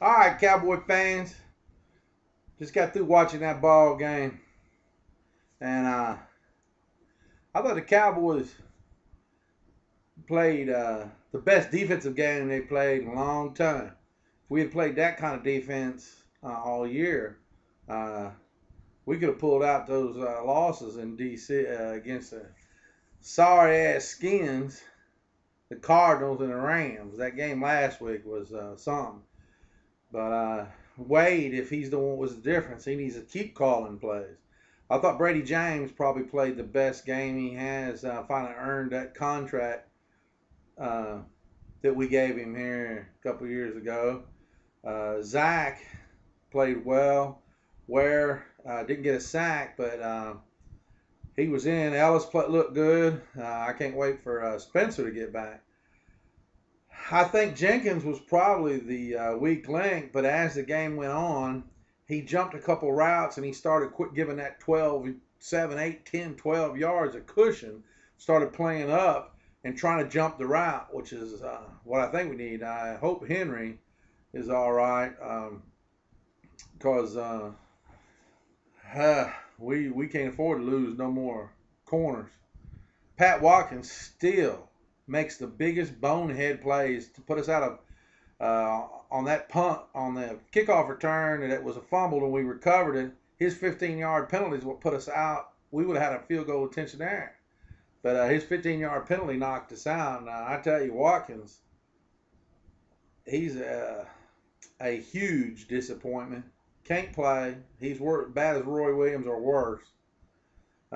All right, Cowboy fans. Just got through watching that ball game, and I thought the Cowboys played the best defensive game they played in a long time. If we had played that kind of defense all year, uh, we could have pulled out those losses in D.C. Against the sorry ass Skins, the Cardinals, and the Rams. That game last week was something. But Wade, if he's the one was the difference, he needs to keep calling plays. I thought Brady James probably played the best game he has. Finally earned that contract that we gave him here a couple years ago. Zach played well. Ware didn't get a sack, but he was in. Ellis looked good. I can't wait for Spencer to get back. I think Jenkins was probably the weak link, but as the game went on, he jumped a couple routes and he started giving that 12, 7, 8, 10, 12 yards of cushion, started playing up and trying to jump the route, which is what I think we need. I hope Henry is all right because we can't afford to lose no more corners. Pat Watkins still makes the biggest bonehead plays to put us out of on that punt on the kickoff return, and it was a fumble and we recovered it. His 15-yard penalty is what put us out. We would have had a field goal attention there, but his 15-yard penalty knocked us out. Now I tell you, Watkins, he's a huge disappointment. Can't play. He's bad as Roy Williams or worse.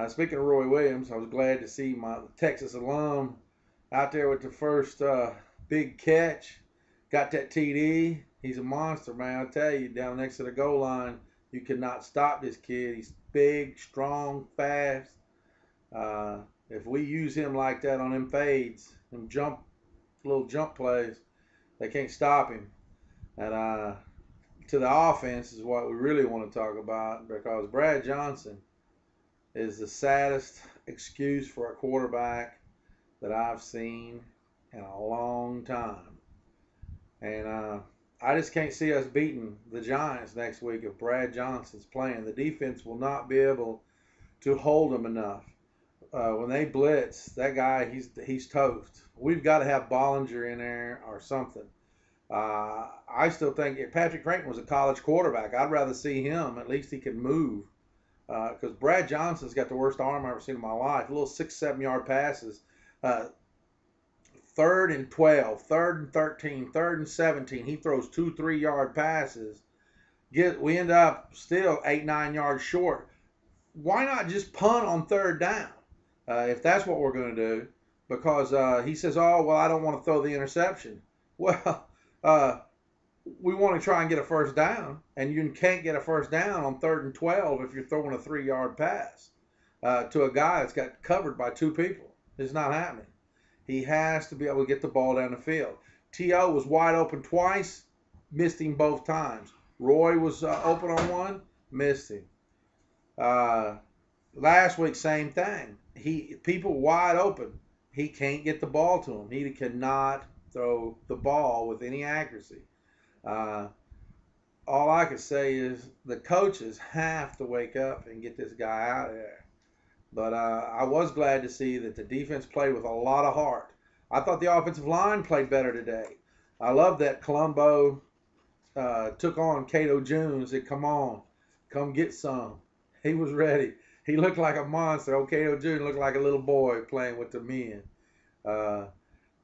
Speaking of Roy Williams, I was glad to see my Texas alum out there with the first big catch. Got that TD. He's a monster, man. I tell you, down next to the goal line, you cannot stop this kid. He's big, strong, fast. If we use him like that on them fades, them little jump plays, they can't stop him. And to the offense is what we really want to talk about, because Brad Johnson is the saddest excuse for a quarterback that I've seen in a long time. And I just can't see us beating the Giants next week if Brad Johnson's playing. The defense will not be able to hold him enough. When they blitz, that guy, he's toast. We've got to have Bollinger in there or something. I still think if Patrick Creighton was a college quarterback, I'd rather see him. At least he can move. Because Brad Johnson's got the worst arm I've ever seen in my life. Little 6, 7-yard passes. 3rd and 12, 3rd and 13, 3rd and 17. He throws 2, 3-yard passes. We end up still 8, 9 yards short. Why not just punt on 3rd down if that's what we're going to do? Because he says, oh, well, I don't want to throw the interception. Well, we want to try and get a first down, and you can't get a first down on 3rd and 12 if you're throwing a 3-yard pass to a guy that's got covered by 2 people. It's not happening. He has to be able to get the ball down the field. T.O. was wide open twice, missed him both times. Roy was open on one, missed him. Last week, same thing. People wide open. He can't get the ball to him. He cannot throw the ball with any accuracy. All I can say is the coaches have to wake up and get this guy out of there. But I was glad to see that the defense played with a lot of heart. I thought the offensive line played better today. I love that Colombo took on Cato Jones. Said, come on, come get some. He was ready. He looked like a monster. Oh, Cato Jones looked like a little boy playing with the men. But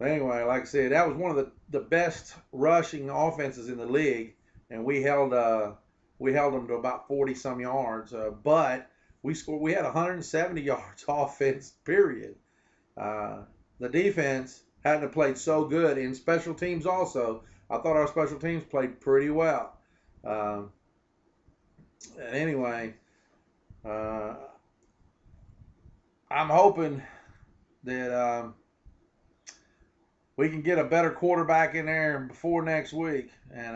anyway, like I said, that was one of the best rushing offenses in the league, and we held them to about 40-some yards. But we had 170 yards offense, period. The defense hadn't played so good in special teams also. I thought our special teams played pretty well. Anyway, I'm hoping that we can get a better quarterback in there before next week. And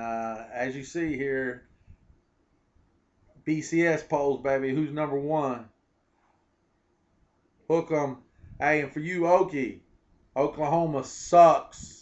as you see here, BCS polls, baby. Who's number 1? Hook 'em. Hey, and for you, Okie, Oklahoma sucks.